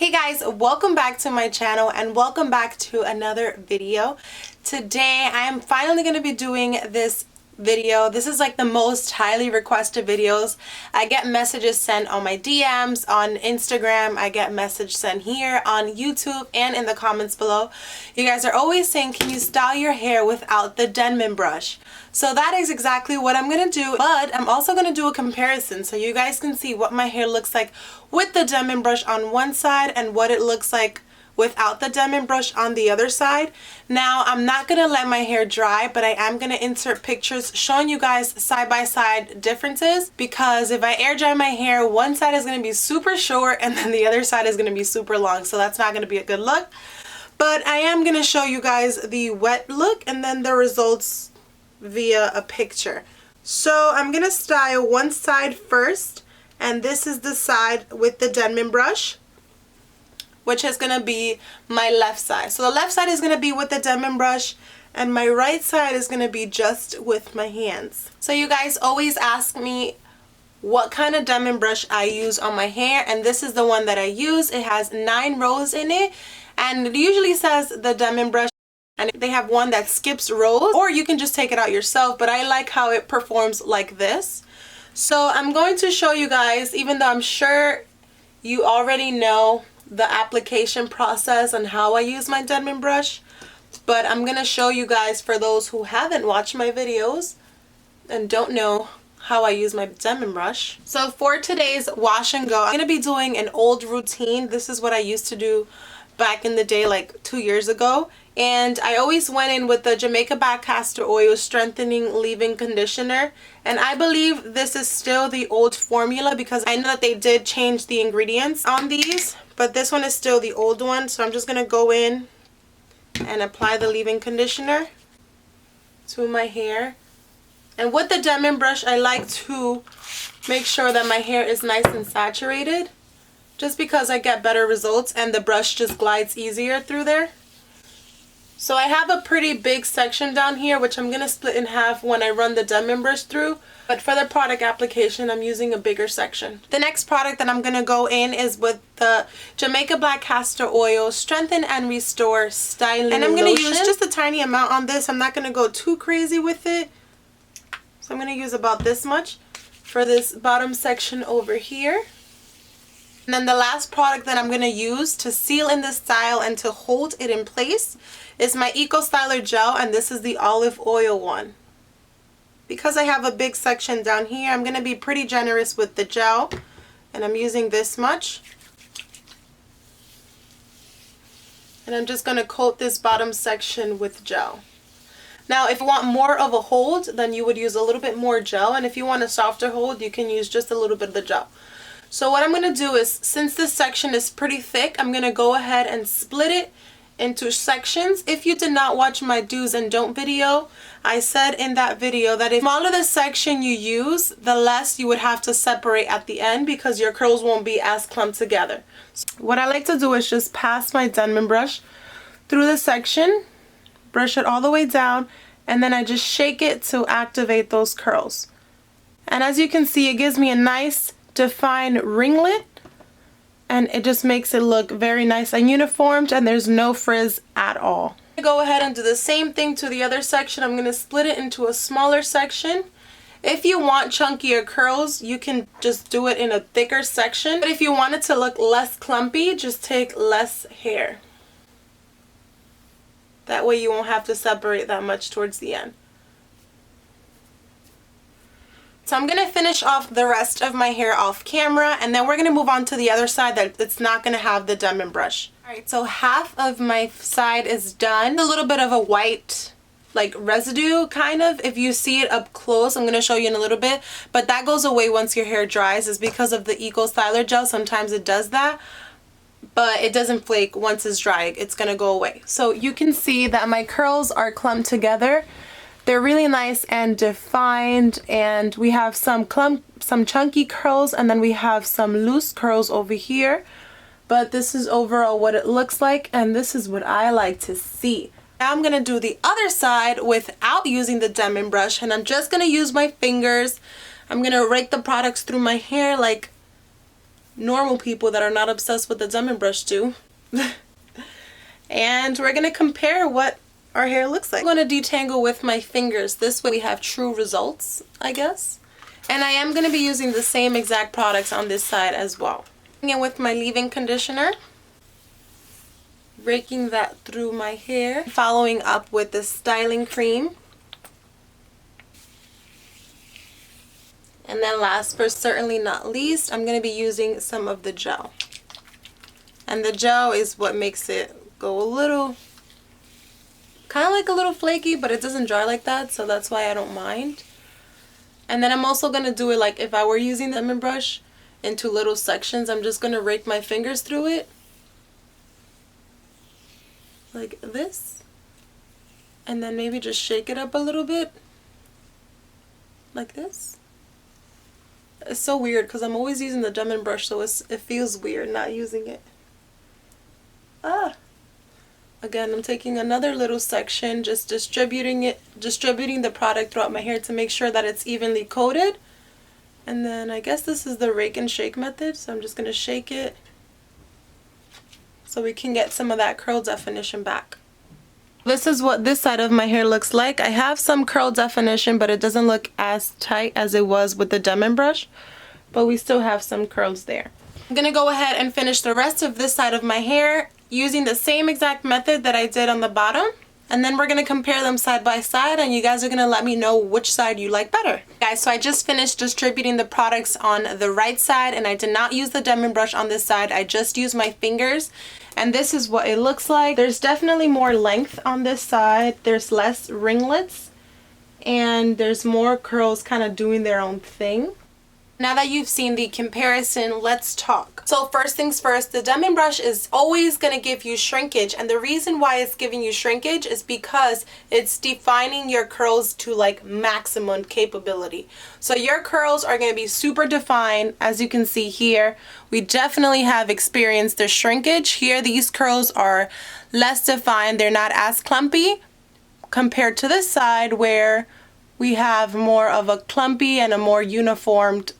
Hey guys, welcome back to my channel and welcome back to another video. Today I am finally going to be doing this video. This is like the most highly requested videos. I get messages sent on my DMs, on Instagram, I get messages sent here on YouTube and in the comments below. You guys are always saying, can you style your hair without the Denman brush? So that is exactly what I'm going to do, but I'm also going to do a comparison so you guys can see what my hair looks like with the Denman brush on one side and what it looks like without the Denman brush on the other side. Now, I'm not going to let my hair dry, but I am going to insert pictures showing you guys side-by-side differences, because if I air dry my hair, one side is going to be super short and then the other side is going to be super long, so that's not going to be a good look. But I am going to show you guys the wet look and then the results via a picture. So I'm going to style one side first, and this is the side with the Denman brush, which is going to be my left side. So the left side is going to be with the Denman brush and my right side is going to be just with my hands. So you guys always ask me what kind of Denman brush I use on my hair, and this is the one that I use. It has 9 rows in it, and it usually says the Denman brush, and they have one that skips rows, or you can just take it out yourself, but I like how it performs like this. So I'm going to show you guys, even though I'm sure you already know the application process and how I use my Denman brush, but I'm going to show you guys for those who haven't watched my videos and don't know how I use my Denman brush. So for today's wash and go, I'm going to be doing an old routine. This is what I used to do back in the day, like 2 years ago. And I always went in with the Jamaica Black Castor Oil Strengthening Leave-In Conditioner. And I believe this is still the old formula, because I know that they did change the ingredients on these, but this one is still the old one. So I'm just going to go in and apply the leave-in conditioner to my hair. And with the Denman brush, I like to make sure that my hair is nice and saturated, just because I get better results and the brush just glides easier through there. So I have a pretty big section down here, which I'm going to split in half when I run the Denman brush through. But for the product application, I'm using a bigger section. The next product that I'm going to go in is with the Jamaica Black Castor Oil Strengthen and Restore Styling Lotion. And I'm going to use just a tiny amount on this. I'm not going to go too crazy with it. So I'm going to use about this much for this bottom section over here. And then the last product that I'm going to use to seal in the style and to hold it in place is my Eco Styler Gel, and this is the olive oil one. Because I have a big section down here, I'm going to be pretty generous with the gel, and I'm using this much. And I'm just going to coat this bottom section with gel. Now, if you want more of a hold, then you would use a little bit more gel, and if you want a softer hold, you can use just a little bit of the gel. So what I'm going to do is, since this section is pretty thick, I'm going to go ahead and split it into sections. If you did not watch my do's and don't video, I said in that video that if the smaller the section you use, the less you would have to separate at the end, because your curls won't be as clumped together. So what I like to do is just pass my Denman brush through the section, brush it all the way down, and then I just shake it to activate those curls. And as you can see, it gives me a nice defined ringlet, and it just makes it look very nice and uniformed, and there's no frizz at all. Go ahead and do the same thing to the other section. I'm going to split it into a smaller section. If you want chunkier curls, you can just do it in a thicker section, but if you want it to look less clumpy, just take less hair. That way you won't have to separate that much towards the end. So I'm going to finish off the rest of my hair off camera, and then we're going to move on to the other side that it's not going to have the Denman brush. Alright, so half of my side is done. A little bit of a white like residue kind of. If you see it up close, I'm going to show you in a little bit, but that goes away once your hair dries. It's because of the Eco Styler Gel. Sometimes it does that, but it doesn't flake once it's dry. It's going to go away. So you can see that my curls are clumped together. They're really nice and defined, and we have some chunky curls, and then we have some loose curls over here. But this is overall what it looks like, and this is what I like to see. Now I'm going to do the other side without using the Denman brush, and I'm just going to use my fingers. I'm going to rake the products through my hair like normal people that are not obsessed with the Denman Brush do. And we're going to compare what our hair looks like. I'm going to detangle with my fingers. This way we have true results, I guess. And I am going to be using the same exact products on this side as well. And with my leave-in conditioner, raking that through my hair, following up with the styling cream. And then last but certainly not least, I'm going to be using some of the gel. And the gel is what makes it go a little, kind of like a little flaky, but it doesn't dry like that, so that's why I don't mind. And then I'm also going to do it like if I were using the Denman brush into little sections. I'm just going to rake my fingers through it like this, and then maybe just shake it up a little bit like this. It's so weird because I'm always using the Denman brush, so it feels weird not using it. Again, I'm taking another little section, just distributing the product throughout my hair to make sure that it's evenly coated. And then I guess this is the rake and shake method, so I'm just going to shake it so we can get some of that curl definition back. This is what this side of my hair looks like. I have some curl definition, but it doesn't look as tight as it was with the Denman brush, but we still have some curls there. I'm going to go ahead and finish the rest of this side of my hair using the same exact method that I did on the bottom. And then we're going to compare them side by side, and you guys are going to let me know which side you like better. Guys, so I just finished distributing the products on the right side, and I did not use the Denman brush on this side. I just used my fingers, and this is what it looks like. There's definitely more length on this side. There's less ringlets, and there's more curls kind of doing their own thing. Now that you've seen the comparison, let's talk. So first things first, the Denman brush is always going to give you shrinkage, and the reason why it's giving you shrinkage is because it's defining your curls to like maximum capability. So your curls are going to be super defined. As you can see here, we definitely have experienced the shrinkage. Here these curls are less defined, they're not as clumpy compared to this side where we have more of a clumpy and a more uniformed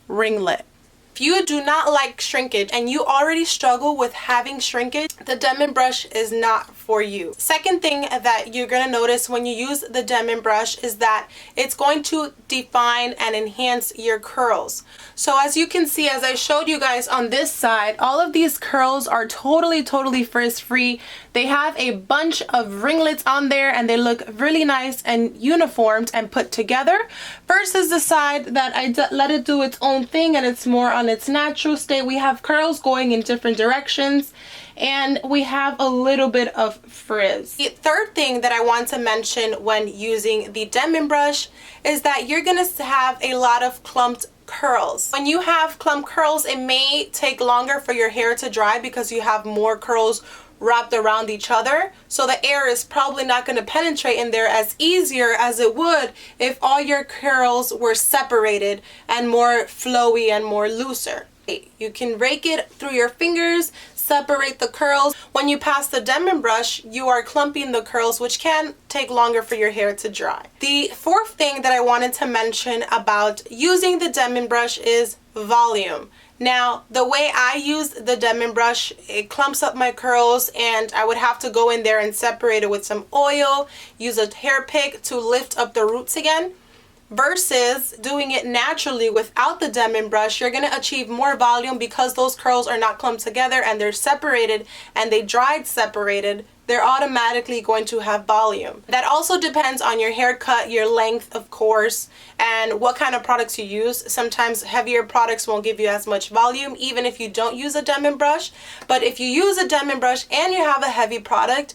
ringlet. If you do not like shrinkage and you already struggle with having shrinkage, the Denman brush is not for you. Second thing that you're going to notice when you use the Denman brush is that it's going to define and enhance your curls. So as you can see, as I showed you guys on this side, all of these curls are totally frizz-free. They have a bunch of ringlets on there and they look really nice and uniformed and put together, versus the side that I let it do its own thing and it's more on its natural state. We have curls going in different directions and we have a little bit of frizz. The third thing that I want to mention when using the Denman brush is that you're going to have a lot of clumped curls. When you have clump curls, it may take longer for your hair to dry because you have more curls wrapped around each other, so the air is probably not going to penetrate in there as easier as it would if all your curls were separated and more flowy and more looser. You can rake it through your fingers, separate the curls. When you pass the Denman brush, you are clumping the curls, which can take longer for your hair to dry. The fourth thing that I wanted to mention about using the Denman brush is volume. Now, the way I use the Denman brush, it clumps up my curls and I would have to go in there and separate it with some oil, use a hair pick to lift up the roots again. Versus doing it naturally without the Denman brush, you're going to achieve more volume because those curls are not clumped together and they're separated and they dried separated. They're automatically going to have volume. That also depends on your haircut, your length, of course, and what kind of products you use. Sometimes heavier products won't give you as much volume, even if you don't use a Denman brush. But if you use a Denman brush and you have a heavy product,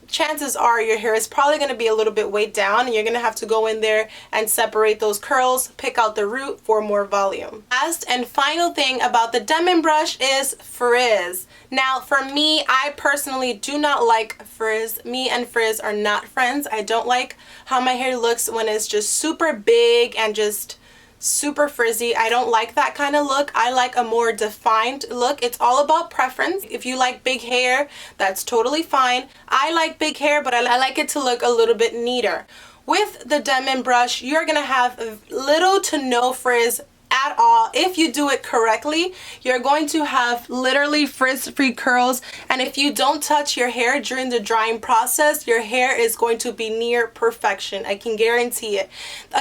chances are your hair is probably going to be a little bit weighed down and you're going to have to go in there and separate those curls, pick out the root for more volume. Last and final thing about the Denman brush is frizz. Now for me, I personally do not like frizz. Me and frizz are not friends. I don't like how my hair looks when it's just super big and just super frizzy. I don't like that kind of look. I like a more defined look. It's all about preference. If you like big hair, that's totally fine. I like big hair, but I like it to look a little bit neater. With the Denman brush, you're gonna have little to no frizz at all. If you do it correctly, you're going to have literally frizz-free curls, and if you don't touch your hair during the drying process, your hair is going to be near perfection. I can guarantee it.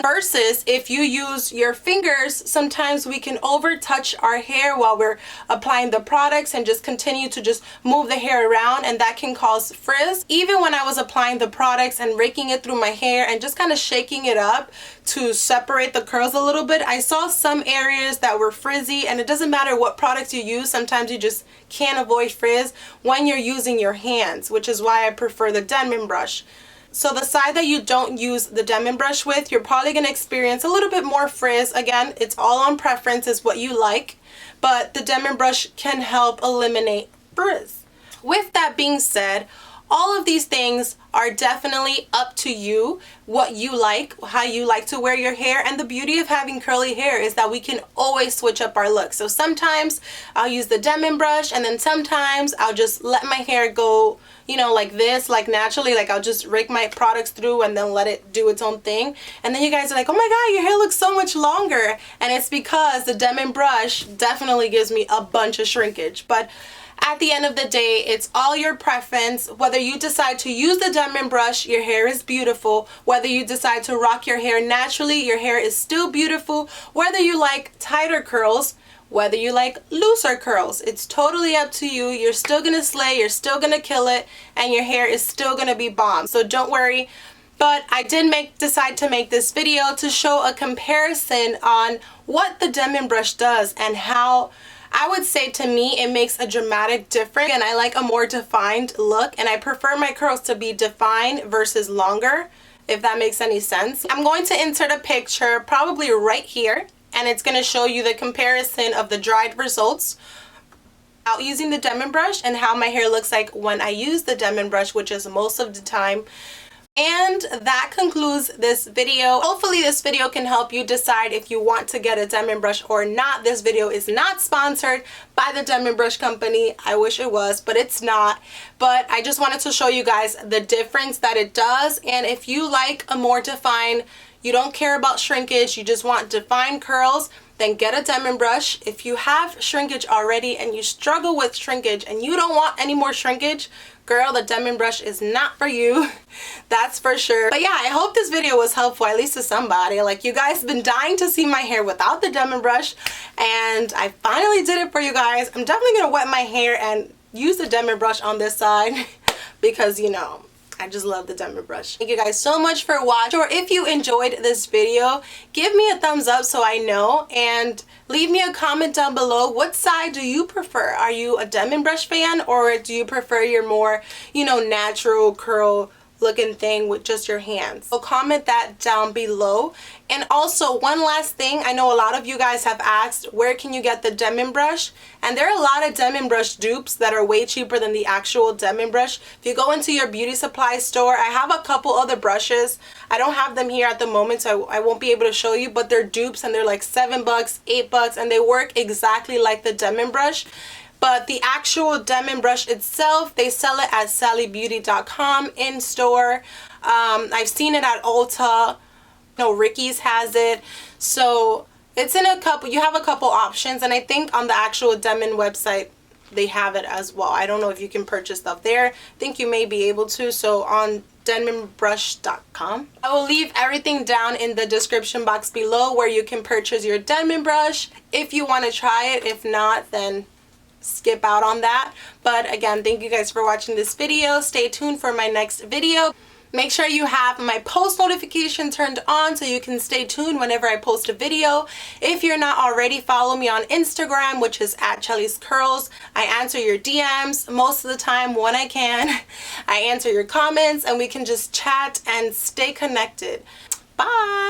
Versus if you use your fingers, sometimes we can over touch our hair while we're applying the products and just continue to just move the hair around, and that can cause frizz. Even when I was applying the products and raking it through my hair and just kind of shaking it up to separate the curls a little bit, I saw some areas that were frizzy, and it doesn't matter what products you use, sometimes you just can't avoid frizz when you're using your hands, which is why I prefer the Denman brush. So the side that you don't use the Denman brush with, you're probably going to experience a little bit more frizz. Again, it's all on preference, is what you like, but the Denman brush can help eliminate frizz. With that being said, all of these things are definitely up to you, what you like, how you like to wear your hair. And the beauty of having curly hair is that we can always switch up our look. So sometimes I'll use the Denman brush, and then sometimes I'll just let my hair go, you know, like this, like naturally, like I'll just rake my products through and then let it do its own thing. And then you guys are like, oh my god, your hair looks so much longer. And it's because the Denman brush definitely gives me a bunch of shrinkage. But at the end of the day, it's all your preference. Whether you decide to use the Denman brush, your hair is beautiful. Whether you decide to rock your hair naturally, your hair is still beautiful. Whether you like tighter curls, whether you like looser curls, it's totally up to you. You're still gonna slay, you're still gonna kill it, and your hair is still gonna be bomb. So don't worry. But I did decide to make this video to show a comparison on what the Denman brush does and how, I would say, to me, it makes a dramatic difference. And I like a more defined look, and I prefer my curls to be defined versus longer, if that makes any sense. I'm going to insert a picture probably right here, and it's going to show you the comparison of the dried results out using the Denman brush and how my hair looks like when I use the Denman brush, which is most of the time. And that concludes this video. Hopefully this video can help you decide if you want to get a Denman brush or not. This video is not sponsored by the Denman Brush company. I wish it was, but it's not. But I just wanted to show you guys the difference that it does. And if you like a more defined, you don't care about shrinkage, you just want defined curls, then get a Denman brush. If you have shrinkage already and you struggle with shrinkage and you don't want any more shrinkage, girl, the Denman brush is not for you. That's for sure. But yeah, I hope this video was helpful, at least to somebody. Like, you guys have been dying to see my hair without the Denman brush, and I finally did it for you guys. I'm definitely gonna wet my hair and use the Denman brush on this side because, you know, I just love the Denman brush. Thank you guys so much for watching. Or if you enjoyed this video, give me a thumbs up so I know, and leave me a comment down below. What side do you prefer? Are you a Denman brush fan, or do you prefer your more, you know, natural curl looking thing with just your hands? So comment that down below. And also, one last thing, I know a lot of you guys have asked, where can you get the Denman brush? And there are a lot of Denman brush dupes that are way cheaper than the actual Denman brush. If you go into your beauty supply store, I have a couple other brushes. I don't have them here at the moment, so I won't be able to show you, but they're dupes and they're like $7, $8, and they work exactly like the Denman brush. But the actual Denman brush itself, they sell it at sallybeauty.com in store. I've seen it at Ulta. No, Ricky's has it. So it's in a couple, you have a couple options, and I think on the actual Denman website they have it as well. I don't know if you can purchase stuff there. I think you may be able to. So on denmanbrush.com. I will leave everything down in the description box below where you can purchase your Denman brush if you want to try it. If not, then skip out on that. But again, thank you guys for watching this video. Stay tuned for my next video. Make sure you have my post notification turned on so you can stay tuned whenever I post a video. If you're not already, follow me on Instagram, which is @Chelly'sCurls. I answer your DMs most of the time when I can. I answer your comments, and we can just chat and stay connected. Bye!